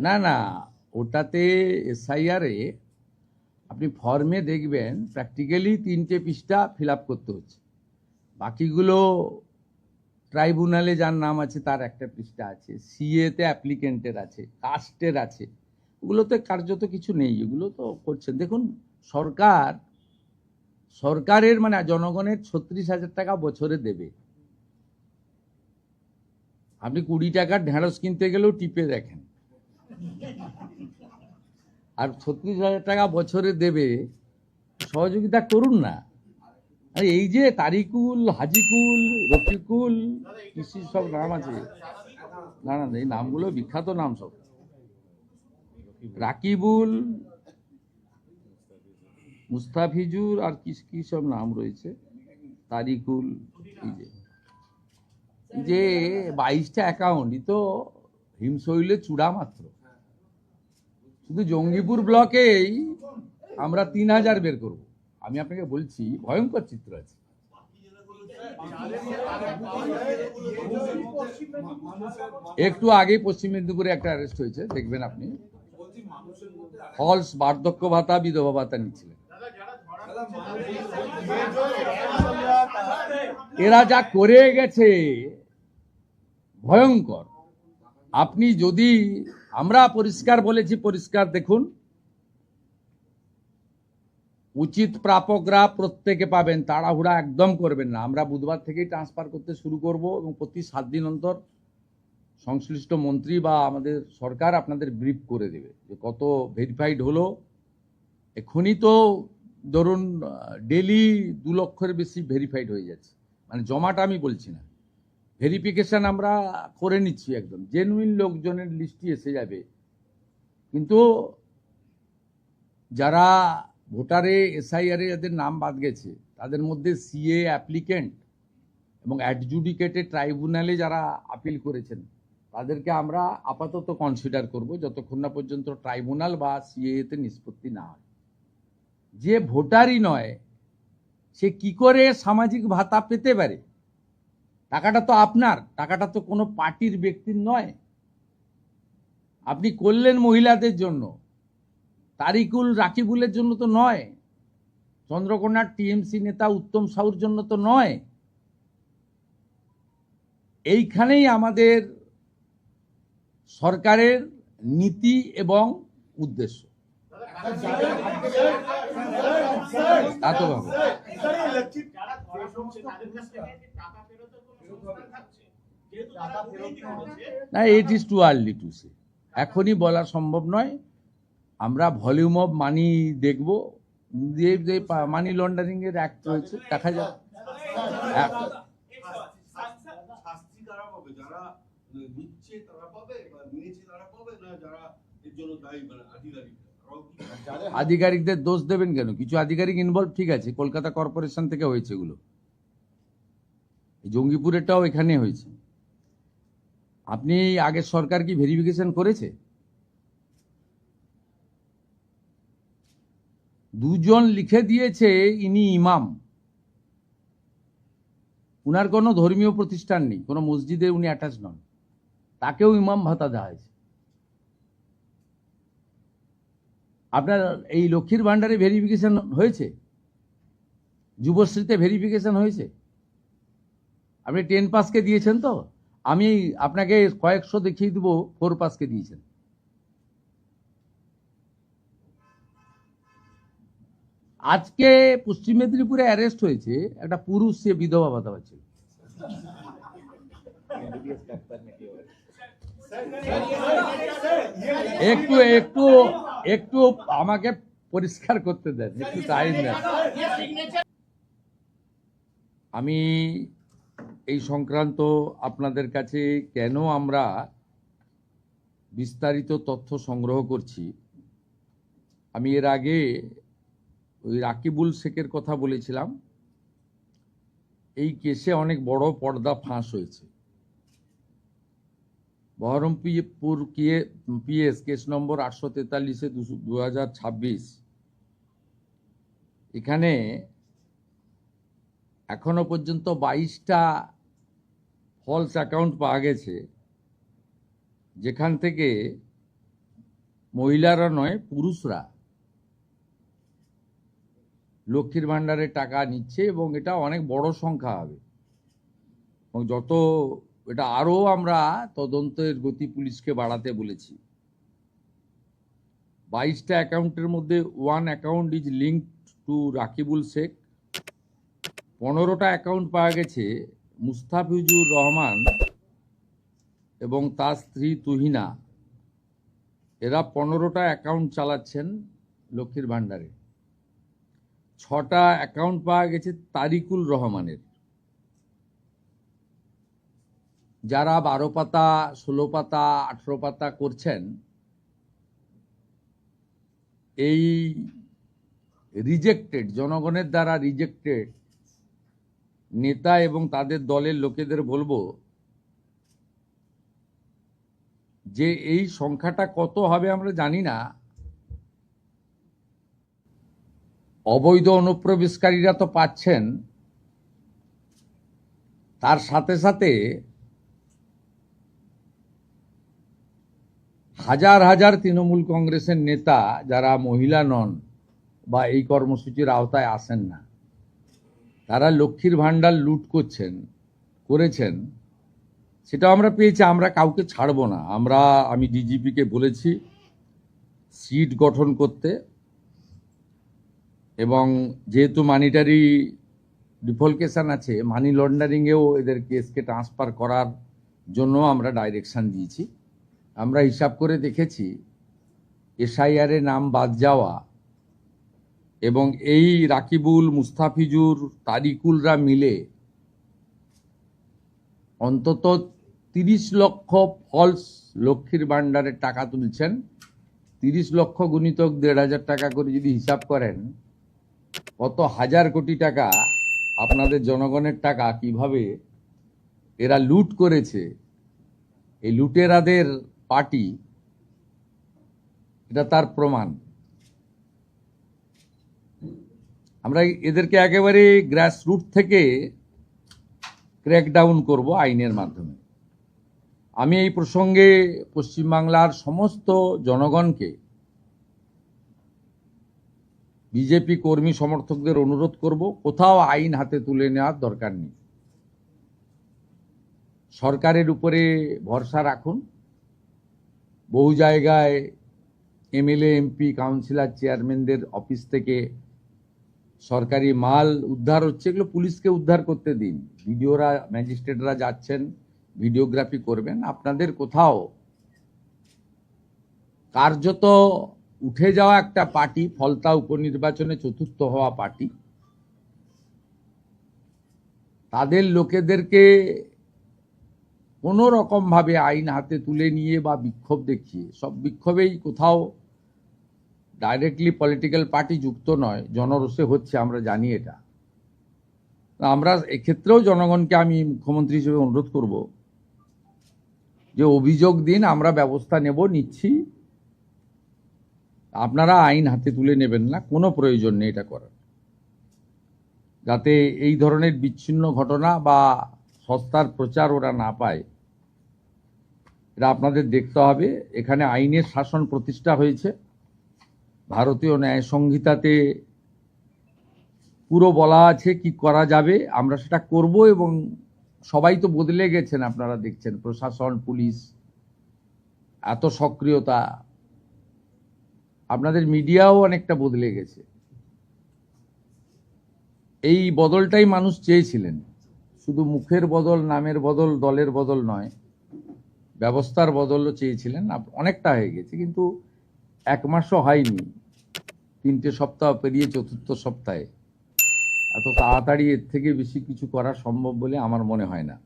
না না, ওটাতে এসআইআর এ আপনি ফর্মে দেখবেন প্র্যাকটিক্যালি 3টে পৃষ্ঠা ফিল আপ করতে হচ্ছে, বাকিগুলো ট্রাইব্যুনালে যার নাম আছে তার একটা পৃষ্ঠা আছে, সিএ তে অ্যাপ্লিকেন্টের আছে, কাস্টের আছে, ওগুলোতে কার্যত কিছু নেই, এগুলো তো করছেন। দেখুন, সরকারের মানে জনগণের 36,000 টাকা বছরে দেবে। আপনি 20 টাকার ঢেঁড়স কিনতে গেলেও টিপে দেখেন, আর 36,000 টাকা বছরে দেবে, সহযোগিতা করুন না। আরে এই যে তারিকুল, হাজিকুল, রফিকুল, কৃষির সব নাম আছে, না না এই নামগুলো বিখ্যাত নাম সব, রাকিবুল, মুস্তাফিজুর, আর কি কি সব নাম রয়েছে, তারিকুল, এই যে 22টা অ্যাকাউন্ট, তো হিমশৈলে চূড়া মাত্র। শুধু জঙ্গিপুর ব্লকেই আমরা 3,000 বের করব। আমি আপনাকে বলছি, ভয়ঙ্কর চিত্র আছে। একটু আগে পশ্চিম মেদিনীপুরে একটা অ্যারেস্ট হয়েছে, দেখবেন আপনি, ফলস বার্ধক্য ভাতা, বিধবা ভাতা নিচ্ছিলেন। এরা যা করে গেছে ভয়ঙ্কর। আপনি যদি, আমরা পরিষ্কার বলেছি, পরিষ্কার দেখুন, উচিত প্রাপকরা প্রত্যেকে পাবেন, তাড়াহুড়া একদম করবেন না। আমরা বুধবার থেকেই ট্রান্সফার করতে শুরু করব এবং প্রতি 7 দিন অন্তর সংশ্লিষ্ট মন্ত্রী বা আমাদের সরকার আপনাদের ব্রিফ করে দেবে যে কত ভেরিফাইড হলো। এখনই তো ধরুন ডেলি 2 লক্ষের বেশি ভেরিফাইড হয়ে যাচ্ছে, মানে জমাটা আমি বলছি না, ভেরিফিকেশন আমরা করে নিচ্ছি, একদম জেনুইন লোকজনের লিস্টই এসে যাবে। কিন্তু যারা ভোটারে এসআইআর এ যাদের নাম বাদ গেছে, তাদের মধ্যে সিএ অ্যাপ্লিকেন্ট এবং অ্যাডজুডিকেটেড ট্রাইব্যুনালে যারা আপিল করেছেন, তাদেরকে আমরা আপাতত কনসিডার করব যতক্ষণ না পর্যন্ত ট্রাইব্যুনাল বা সিএ তে নিষ্পত্তি না হয়। যে ভোটারই নয়, সে কি করে সামাজিক ভাতা পেতে পারে? টাকাটা তো আপনার, টাকাটা তো কোনো পার্টির ব্যক্তির নয়। আপনি করলেন মহিলাদের জন্য, তারিকুল রাকিবুলের জন্য তো নয়, চন্দ্রকোনার টিএমসি নেতা উত্তম সাউর জন্য তো নয়। এইখানেই আমাদের সরকারের নীতি এবং উদ্দেশ্য। না, it is too early to say, এখনই বলা সম্ভব নয়। আমরা ভলিউম অফ মানি দেখব, যে মানি লন্ডারিং এর অ্যাক্ট রয়েছে, দেখা যাক। আধিকারিকদের দোষ দেবেন কেন? কিছু আধিকারিক ইনভলভ, ঠিক আছে, কলকাতা কর্পোরেশন থেকে হয়েছে এগুলো, জঙ্গিপুরেরটাও এখানে হয়েছে। আপনি আগের সরকার কি ভেরিফিকেশন করেছে? 2 জন লিখে দিয়েছে ইনি ইমাম, উনার কোনো ধর্মীয় প্রতিষ্ঠান নেই, কোনো মসজিদে উনি অ্যাটাচ নন, তাকেও ইমাম ভাতা দেওয়া হয়েছে। আপনার এই লক্ষ্মীর ভান্ডারে ভেরিফিকেশন হয়েছে? যুবশ্রীতে ভেরিফিকেশন হয়েছে? আপনি 10 পাসকে দিয়েছেন তো? আমি আপনাকে কয়েকশো দেখিয়ে দেবো 4 পাসকে দিয়েছেন। আজকে পশ্চিম মেদিনীপুরে অ্যারেস্ট হয়েছে একটা পুরুষ, সে বিধবা ভাতা পাচ্ছে। একটু একটু একটু আমাকে পরিষ্কার করতে দেন, একটু টাইম দেন। আমি এই সংক্রান্ত আপনাদের কাছে কেন আমরা বিস্তারিত তথ্য সংগ্রহ করছি, আমি এর আগে ওই রাকিবুল শেখের কথা বলেছিলাম। এই কেসে অনেক বড় পর্দা ফাঁস হয়েছে। বহরমপুর পিএস কেস নম্বর 843/2026, এখানে এখনো পর্যন্ত 22টা ফলস অ্যাকাউন্ট পাওয়া গেছে, যেখান থেকে মহিলারা নয়, পুরুষরা লক্ষ্মীর ভাণ্ডারের টাকা নিচ্ছে, এবং এটা অনেক বড় সংখ্যা হবে। এবং যত এটা আরও আমরা তদন্তের গতি পুলিশকে বাড়াতে বলেছি। 22টা অ্যাকাউন্টের মধ্যে 1 account is linked to Rakibul Sheikh. 15টা অ্যাকাউন্ট পাওয়া গেছে মুস্তাফিজুর রহমান এবং তার স্ত্রী তুহিনা। এরা 15টা অ্যাকাউন্ট চালাচ্ছেন লক্ষ্মীর ভাণ্ডারে। 6টা অ্যাকাউন্ট পাওয়া গেছে তারিকুল রহমানের। যারা 12 পাতা, 16 পাতা, 18 পাতা করছেন, এই রিজেক্টেড, জনগণের দ্বারা রিজেক্টেড নেতা এবং তাদের দলের লোকেদের বলবো যে এই সংখ্যাটা কত হবে আমরা জানি না। অবৈধ অনুপ্রবেশকারীরা তো পাচ্ছেন, তার সাথে সাথে হাজার হাজার তৃণমূল কংগ্রেসের নেতা যারা মহিলা নন বা এই কর্মসূচির আওতায় আসেন না, তারা লক্ষ্মীর ভাণ্ডার লুট করেছেন, সেটা আমরা পেয়েছি। আমরা কাউকে ছাড়বো না। আমি ডিজিপিকে বলেছি সিট গঠন করতে, এবং যেহেতু মানিটারি ডিফলকেশন আছে, মানি লন্ডারিংয়েও এদের কেসকে ট্রান্সফার করার জন্য আমরা ডাইরেকশন দিয়েছি। আমরা হিসাব করে দেখেছি এসআইআর এ নাম বাদ যাওয়া এবং এই রাকিবুল, মুস্তাফিজুর, তারিকুলরা মিলে অন্তত 30 লক্ষ ফলস লক্ষ্মীর ভাণ্ডারের টাকা তুলছেন। 30 লক্ষ গুণিতক 1,500 টাকা করে যদি হিসাব করেন, কত হাজার কোটি টাকা আপনাদের জনগণের টাকা কিভাবে এরা লুট করেছে। এই লুটেরাদের পার্টি, এটা তার প্রমাণ। আমরা এদেরকে একেবারে গ্রাসরুট থেকে ক্র্যাকডাউন করব আইনের মাধ্যমে। আমি এই প্রসঙ্গে পশ্চিমবাংলার সমস্ত জনগণকে, বিজেপি কর্মী সমর্থকদের অনুরোধ করব, কোথাও আইন হাতে তুলে নেওয়ার দরকার নেই। সরকারের উপরে ভরসা রাখুন। বহু জায়গায় এমএলএ, এমপি, কাউন্সিলর, চেয়ারম্যানদের অফিস থেকে সরকারি মাল উদ্ধার হচ্ছে, এগুলো পুলিশকে উদ্ধার করতে দিন। ভিডিওরা, ম্যাজিস্ট্রেটরা যাচ্ছেন, ভিডিওগ্রাফি করবেন। আপনাদের কোথাও কার্যত উঠে যাওয়া একটা পার্টি, ফলতা উপনির্বাচনে চতুর্থ হওয়া পার্টি, তাদের লোকেদেরকে কোনো রকমভাবে আইন হাতে তুলে নিয়ে বা বিক্ষোভ দেখিয়ে, সব বিক্ষোভেই কোথাও ডাইরেক্টলি পলিটিক্যাল পার্টি যুক্ত নয়, জনরোষে হচ্ছে, আমরা জানি এটা। আমরা এক্ষেত্রেও জনগণকে আমি মুখ্যমন্ত্রী হিসেবে অনুরোধ করব যে অভিযোগ দিন, আমরা ব্যবস্থা নিচ্ছি। আপনারা আইন হাতে তুলে নেবেন না, কোনো প্রয়োজন নেই এটা করার। যাতে এই ধরনের বিচ্ছিন্ন ঘটনা বা সস্তার প্রচার ওরা না পায়, এটা আপনাদের দেখতে হবে। এখানে আইনের শাসন প্রতিষ্ঠা হয়েছে। ভারতীয় ন্যায় সংহিতাতে পুরো বলা আছে কি করা যাবে, আমরা সেটা করব। এবং সবাই তো বদলে গেছেন, আপনারা দেখছেন, প্রশাসন, পুলিশ, এত সক্রিয়তা। আপনাদের মিডিয়াও অনেকটা বদলে গেছে। এই বদলটাই মানুষ চেয়েছিলেন। শুধু মুখের বদল, নামের বদল, দলের বদল নয়, ব্যবস্থার বদলও চেয়েছিলেন। অনেকটা হয়ে গেছে, কিন্তু 1 মাসও হয়নি, 3টে সপ্তাহ পেরিয়ে 4র্থ সপ্তাহে এত তাড়াতাড়ি এর থেকে বেশি কিছু করা সম্ভব বলে আমার মনে হয় না।